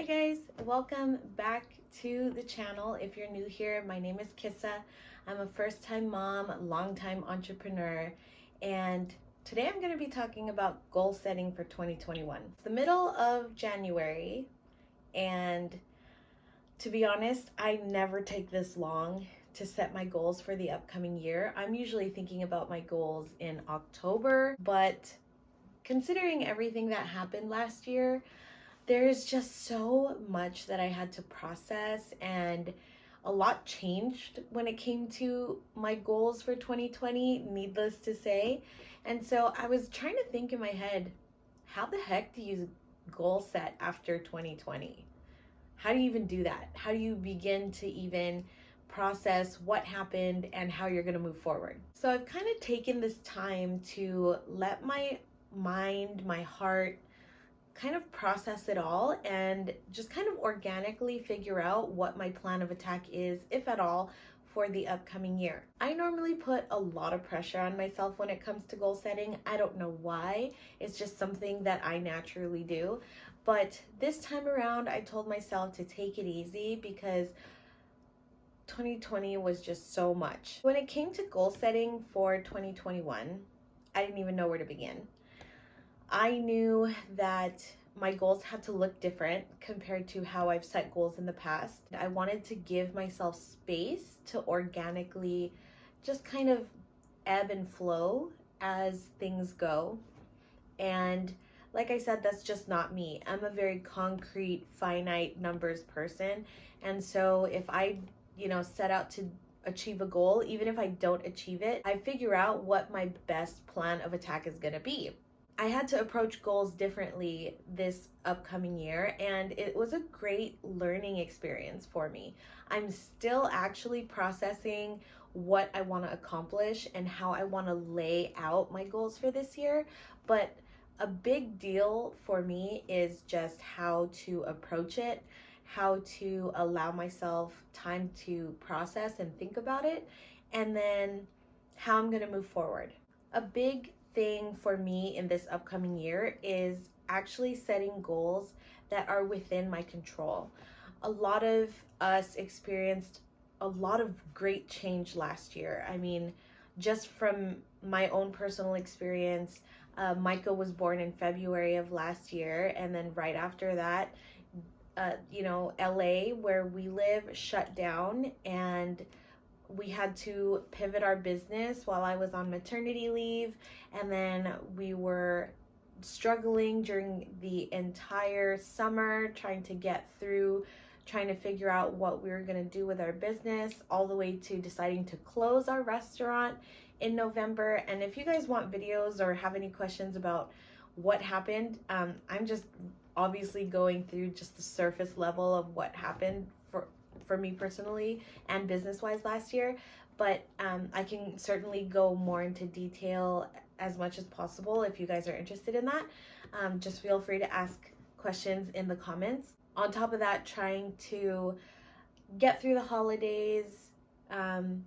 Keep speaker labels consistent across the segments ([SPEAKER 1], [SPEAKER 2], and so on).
[SPEAKER 1] Hi guys, welcome back to the channel. If you're new here, my name is Kissa. I'm a first-time mom, long-time entrepreneur, and today I'm going to be talking about goal setting for 2021. It's the middle of January, and to be honest, I never take this long to set my goals for the upcoming year. I'm usually thinking about my goals in October, but considering everything that happened last year, there's just so much that I had to process, and a lot changed when it came to my goals for 2020, needless to say. And so I was trying to think in my head, how the heck do you goal set after 2020? How do you even do that? How do you begin to even process what happened and how you're going to move forward? So I've kind of taken this time to let my mind, my heart, kind of process it all and just kind of organically figure out what my plan of attack is, if at all, for the upcoming year. I normally put a lot of pressure on myself when it comes to goal setting. I don't know why. It's just something that I naturally do. But this time around, I told myself to take it easy because 2020 was just so much. When it came to goal setting for 2021, I didn't even know where to begin. I knew that my goals had to look different compared to how I've set goals in the past. I wanted to give myself space to organically just kind of ebb and flow as things go. And like I said, that's just not me. I'm a very concrete, finite numbers person. And so if I, set out to achieve a goal, even if I don't achieve it, I figure out what my best plan of attack is going to be. I had to approach goals differently this upcoming year, and it was a great learning experience for me. I'm still actually processing what I want to accomplish and how I want to lay out my goals for this year, but a big deal for me is just how to approach it, how to allow myself time to process and think about it, and then how I'm going to move forward. A big thing for me in this upcoming year is actually setting goals that are within my control. A lot of us experienced a lot of great change last year. I mean, just from my own personal experience, Micah was born in February of last year, and then right after that, LA, where we live, shut down, and we had to pivot our business while I was on maternity leave, and then we were struggling during the entire summer trying to figure out what we were going to do with our business, all the way to deciding to close our restaurant in November. And if you guys want videos or have any questions about what happened, I'm just obviously going through just the surface level of what happened for me personally and business-wise last year, but I can certainly go more into detail as much as possible if you guys are interested in that. Just feel free to ask questions in the comments. On top of that, trying to get through the holidays and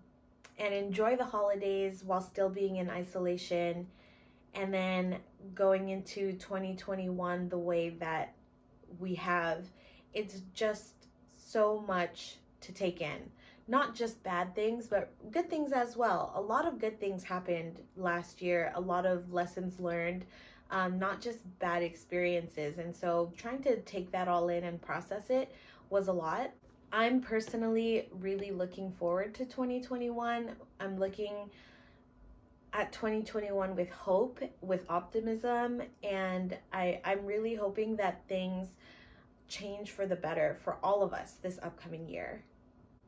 [SPEAKER 1] enjoy the holidays while still being in isolation, and then going into 2021 the way that we have, it's just so much to take in. Not just bad things, but good things as well. A lot of good things happened last year, a lot of lessons learned, not just bad experiences. And so trying to take that all in and process it was a lot. I'm personally really looking forward to 2021. I'm looking at 2021 with hope, with optimism, and I'm really hoping that things change for the better for all of us this upcoming year.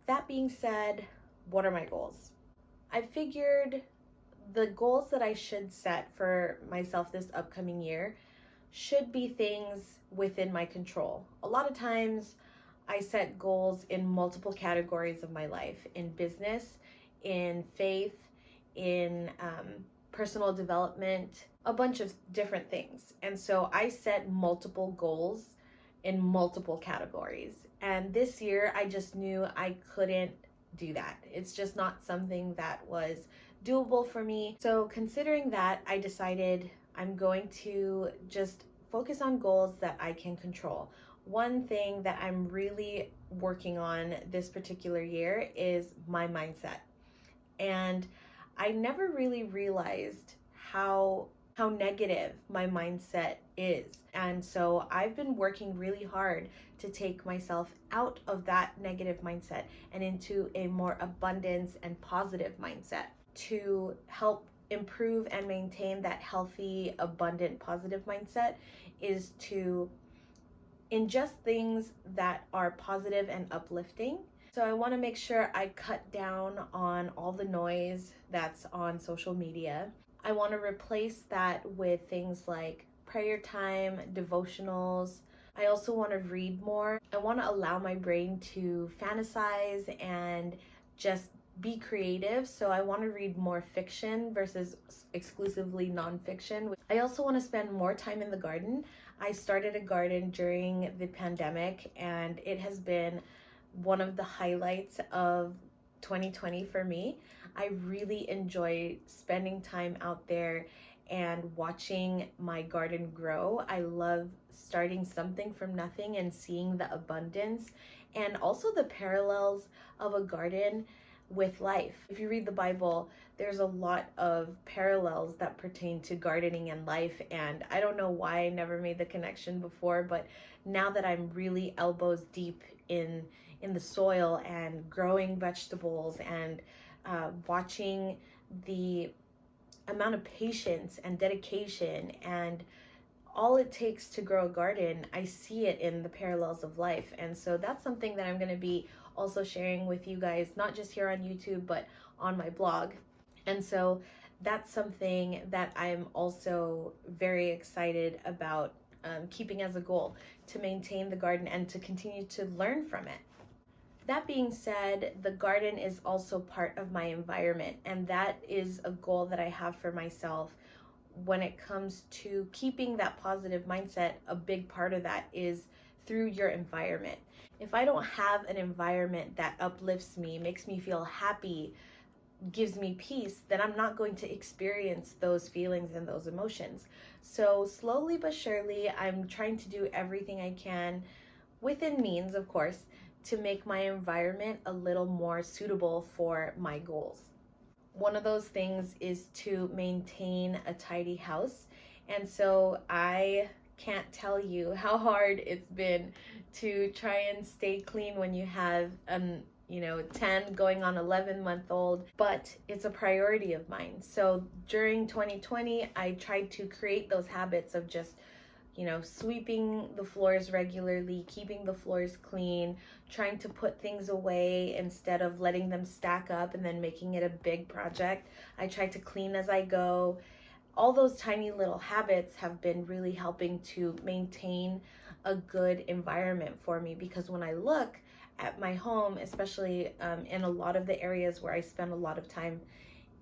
[SPEAKER 1] That being said, what are my goals? I figured the goals that I should set for myself this upcoming year should be things within my control. A lot of times I set goals in multiple categories of my life, in business, in faith, in personal development, a bunch of different things. And so I set multiple goals in multiple categories. And this year, I just knew I couldn't do that. It's just not something that was doable for me. So considering that, I decided I'm going to just focus on goals that I can control. one thing that I'm really working on this particular year is my mindset. And I never really realized how negative my mindset is. And so I've been working really hard to take myself out of that negative mindset and into a more abundance and positive mindset to help improve and maintain that healthy, abundant, positive mindset is to ingest things that are positive and uplifting. So I want to make sure I cut down on all the noise that's on social media. I want to replace that with things like prayer time, devotionals. I also want to read more. I want to allow my brain to fantasize and just be creative. So I want to read more fiction versus exclusively nonfiction. I also want to spend more time in the garden. I started a garden during the pandemic, and it has been one of the highlights of 2020 for me. I really enjoy spending time out there and watching my garden grow. I love starting something from nothing and seeing the abundance and also the parallels of a garden with life. If you read the Bible, there's a lot of parallels that pertain to gardening and life, and I don't know why I never made the connection before, but now that I'm really elbows deep in the soil and growing vegetables and watching the amount of patience and dedication and all it takes to grow a garden, I see it in the parallels of life. And so that's something that I'm going to be also sharing with you guys, not just here on YouTube, but on my blog. And so that's something that I'm also very excited about keeping as a goal, to maintain the garden and to continue to learn from it. That being said, the garden is also part of my environment, and that is a goal that I have for myself. When it comes to keeping that positive mindset, a big part of that is through your environment. If I don't have an environment that uplifts me, makes me feel happy, gives me peace, then I'm not going to experience those feelings and those emotions. So slowly but surely, I'm trying to do everything I can, within means, of course, to make my environment a little more suitable for my goals. One of those things is to maintain a tidy house. And so I can't tell you how hard it's been to try and stay clean when you have 10 going on 11-month-old, but it's a priority of mine. So during 2020, I tried to create those habits of just sweeping the floors regularly, keeping the floors clean, trying to put things away instead of letting them stack up and then making it a big project. I try to clean as I go. All those tiny little habits have been really helping to maintain a good environment for me, because when I look at my home, especially in a lot of the areas where I spend a lot of time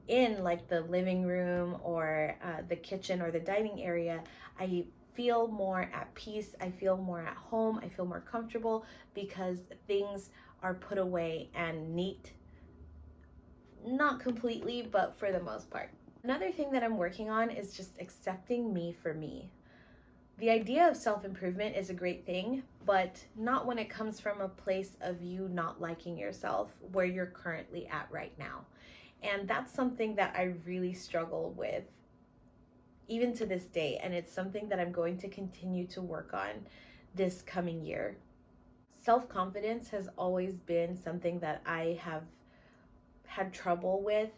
[SPEAKER 1] in, like the living room or the kitchen or the dining area, I feel more at peace, I feel more at home, I feel more comfortable because things are put away and neat. Not completely, but for the most part. Another thing that I'm working on is just accepting me for me. The idea of self-improvement is a great thing, but not when it comes from a place of you not liking yourself where you're currently at right now. And that's something that I really struggle with even to this day, and it's something that I'm going to continue to work on this coming year. Self-confidence has always been something that I have had trouble with.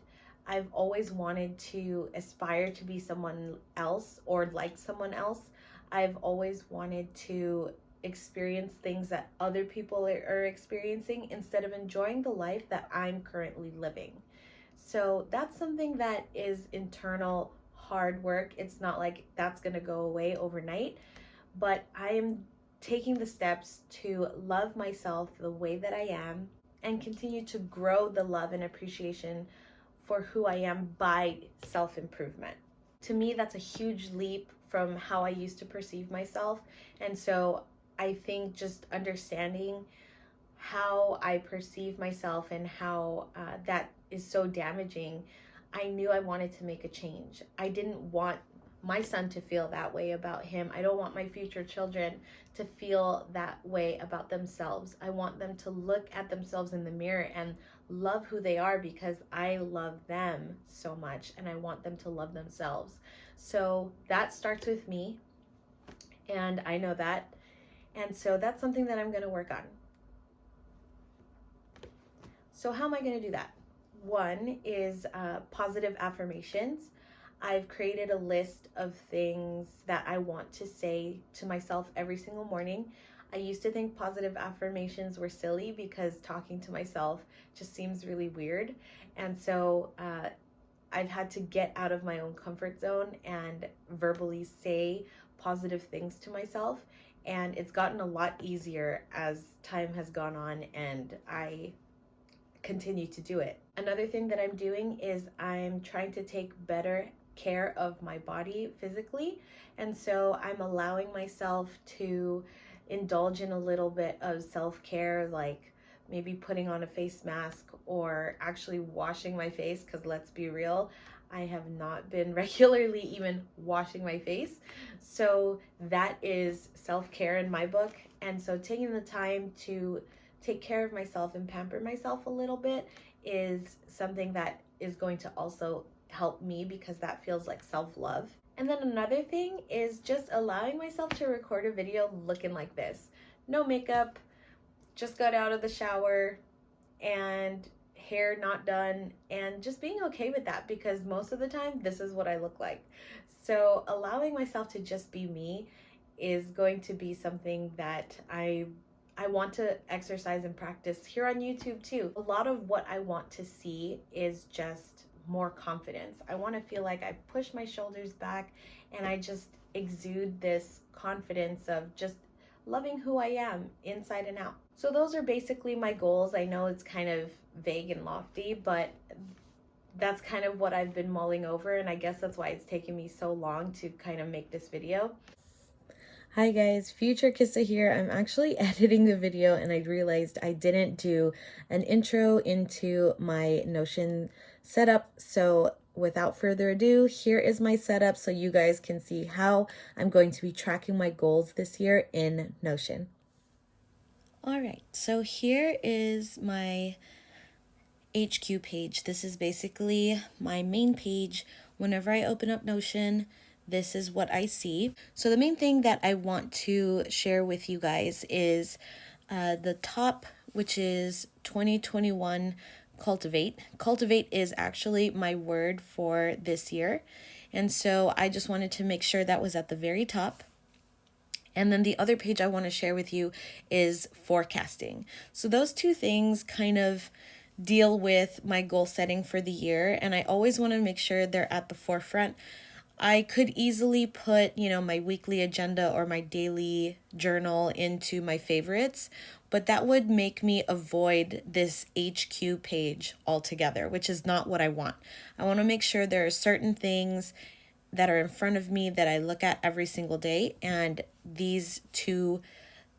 [SPEAKER 1] I've always wanted to aspire to be someone else or like someone else. I've always wanted to experience things that other people are experiencing instead of enjoying the life that I'm currently living. So that's something that is internal hard work. It's not like that's going to go away overnight, but I am taking the steps to love myself the way that I am and continue to grow the love and appreciation for who I am by self-improvement. To me, that's a huge leap from how I used to perceive myself. And so I think just understanding how I perceive myself and how that is so damaging, I knew I wanted to make a change. I didn't want my son to feel that way about him. I don't want my future children to feel that way about themselves. I want them to look at themselves in the mirror and love who they are, because I love them so much and I want them to love themselves. So that starts with me, and I know that. And so that's something that I'm going to work on. So how am I going to do that? One is positive affirmations. I've created a list of things that I want to say to myself every single morning. I used to think positive affirmations were silly because talking to myself just seems really weird. And so I've had to get out of my own comfort zone and verbally say positive things to myself. And it's gotten a lot easier as time has gone on and I continue to do it. Another thing that I'm doing is I'm trying to take better care of my body physically. And so I'm allowing myself to indulge in a little bit of self-care, like maybe putting on a face mask or actually washing my face, because let's be real, I have not been regularly even washing my face. So that is self-care in my book. And so taking the time to take care of myself and pamper myself a little bit is something that is going to also help me, because that feels like self-love. And then another thing is just allowing myself to record a video looking like this. No makeup, just got out of the shower and hair not done, and just being okay with that, because most of the time this is what I look like. So allowing myself to just be me is going to be something that I want to exercise and practice here on YouTube too. A lot of what I want to see is just more confidence. I want to feel like I push my shoulders back and I just exude this confidence of just loving who I am inside and out. So those are basically my goals. I know it's kind of vague and lofty, but that's kind of what I've been mulling over, and I guess that's why it's taken me so long to kind of make this video. Hi guys, Future Kissa here. I'm actually editing the video and I realized I didn't do an intro into my Notion setup. So without further ado, here is my setup so you guys can see how I'm going to be tracking my goals this year in Notion. All right, so here is my HQ page. This is basically my main page. Whenever I open up Notion, this is what I see. So the main thing that I want to share with you guys is the top, which is 2021 cultivate. Cultivate is actually my word for this year. And so I just wanted to make sure that was at the very top. And then the other page I want to share with you is forecasting. So those two things kind of deal with my goal setting for the year, and I always want to make sure they're at the forefront. I could easily put, my weekly agenda or my daily journal into my favorites, but that would make me avoid this HQ page altogether, which is not what I want. I want to make sure there are certain things that are in front of me that I look at every single day, and these two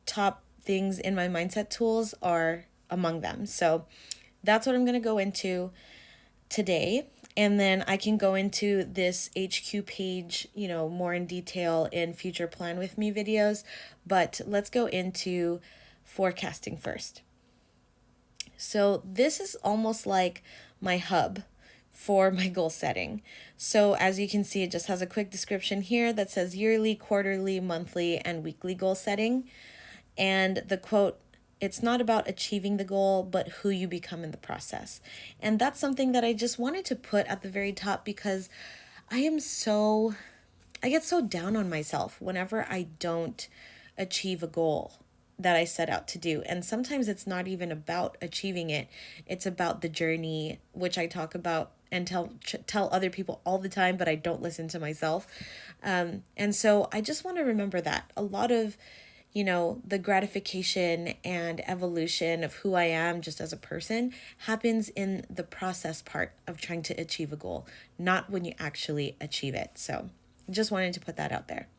[SPEAKER 1] top things in my mindset tools are among them. So that's what I'm going to go into today. And then I can go into this HQ page, more in detail in future plan with me videos. But let's go into forecasting first. So this is almost like my hub for my goal setting. So as you can see, it just has a quick description here that says yearly, quarterly, monthly, and weekly goal setting. And the quote, "It's not about achieving the goal, but who you become in the process." And that's something that I just wanted to put at the very top, because I get so down on myself whenever I don't achieve a goal that I set out to do. And sometimes it's not even about achieving it. It's about the journey, which I talk about and tell other people all the time, but I don't listen to myself. And so I just want to remember that a lot of the gratification and evolution of who I am just as a person happens in the process part of trying to achieve a goal, not when you actually achieve it. So just wanted to put that out there.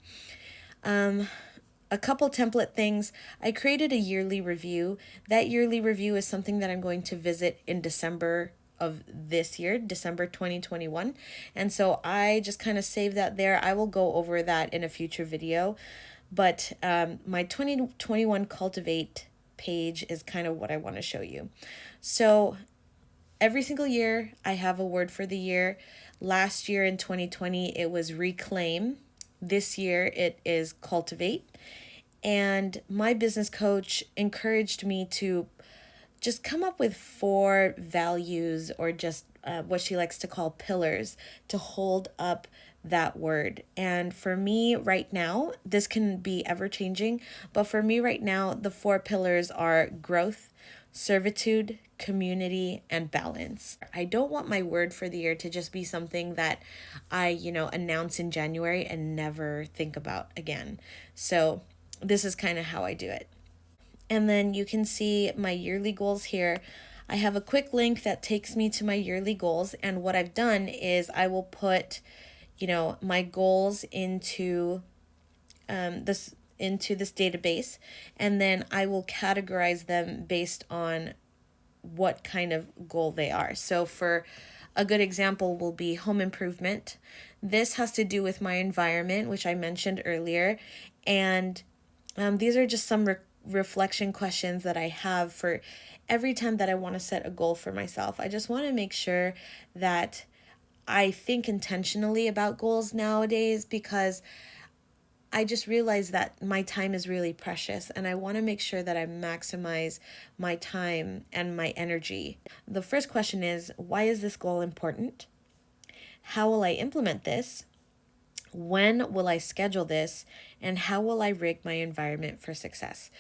[SPEAKER 1] A couple template things. I created a yearly review. That yearly review is something that I'm going to visit in December of this year, December 2021. And so I just kind of saved that there. I will go over that in a future video. But my 2021 Cultivate page is kind of what I want to show you. So every single year, I have a word for the year. Last year in 2020, it was reclaim. This year, it is cultivate. And my business coach encouraged me to just come up with 4 values, or just what she likes to call pillars, to hold up that word. And for me right now, this can be ever changing, but for me right now, the 4 pillars are growth, servitude, community, and balance. I don't want my word for the year to just be something that I, announce in January and never think about again. So this is kind of how I do it. And then you can see my yearly goals here. I have a quick link that takes me to my yearly goals. And what I've done is I will put, my goals into this database, and then I will categorize them based on what kind of goal they are. So for a good example will be home improvement. This has to do with my environment, which I mentioned earlier. And these are just some reflection questions that I have for every time that I want to set a goal for myself. I just want to make sure that I think intentionally about goals nowadays, because I just realized that my time is really precious, and I want to make sure that I maximize my time and my energy. The first question is, why is this goal important? How will I implement this? When will I schedule this? And how will I rig my environment for success?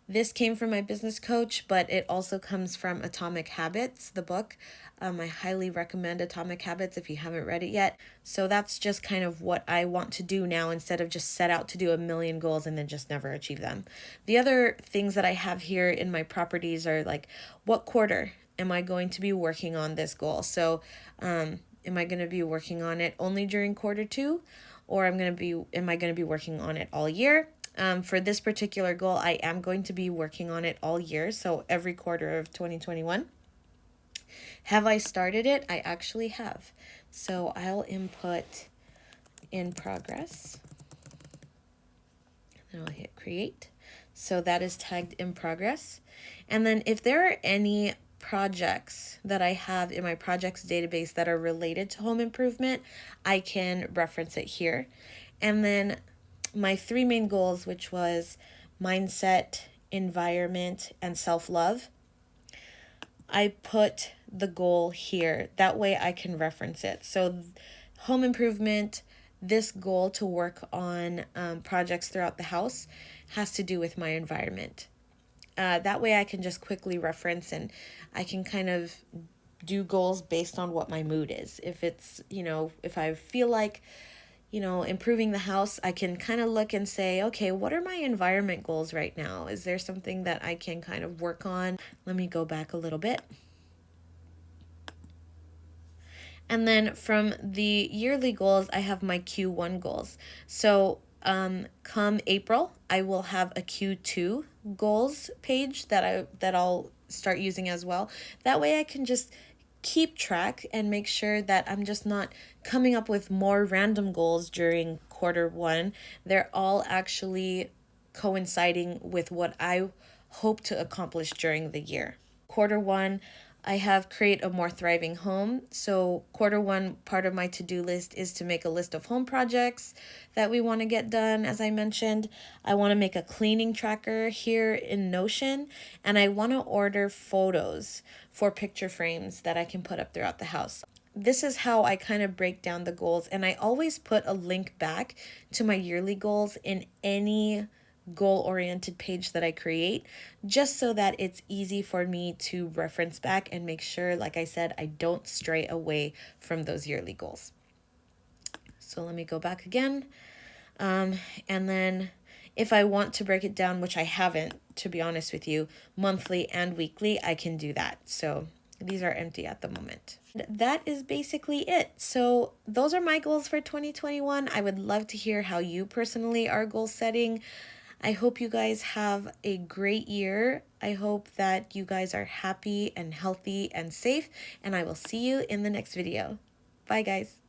[SPEAKER 1] This came from my business coach, but it also comes from Atomic Habits, the book. I highly recommend Atomic Habits if you haven't read it yet. So that's just kind of what I want to do now, instead of just set out to do a million goals and then just never achieve them. The other things that I have here in my properties are like, what quarter am I going to be working on this goal? So am I going to be working on it only during quarter 2? Or am I going to be working on it all year? For this particular goal, I am going to be working on it all year, so every quarter of 2021. Have I started it? I actually have. So I'll input in progress. Then I'll hit create. So that is tagged in progress. And then if there are any projects that I have in my projects database that are related to home improvement, I can reference it here. And then my 3 main goals, which was mindset, environment, and self-love, I put the goal here. That way I can reference it. So home improvement, this goal to work on projects throughout the house has to do with my environment. That way I can just quickly reference, and I can kind of do goals based on what my mood is. If it's, if I feel like, improving the house, I can kind of look and say, okay, what are my environment goals right now? Is there something that I can kind of work on? Let me go back a little bit. And then from the yearly goals, I have my Q1 goals. So come April, I will have a Q2 goals page that I'll start using as well. That way I can just keep track and make sure that I'm just not coming up with more random goals during quarter 1. They're all actually coinciding with what I hope to accomplish during the year. Quarter 1, I have create a more thriving home. So quarter 1, part of my to-do list is to make a list of home projects that we want to get done. As I mentioned, I want to make a cleaning tracker here in Notion, and I want to order photos for picture frames that I can put up throughout the house. This is how I kind of break down the goals, and I always put a link back to my yearly goals in any goal-oriented page that I create, just so that it's easy for me to reference back and make sure, like I said, I don't stray away from those yearly goals. So let me go back again. And then if I want to break it down, which I haven't, to be honest with you, monthly and weekly, I can do that. So these are empty at the moment. That is basically it. So those are my goals for 2021. I would love to hear how you personally are goal setting. I hope you guys have a great year. I hope that you guys are happy and healthy and safe, and I will see you in the next video. Bye, guys.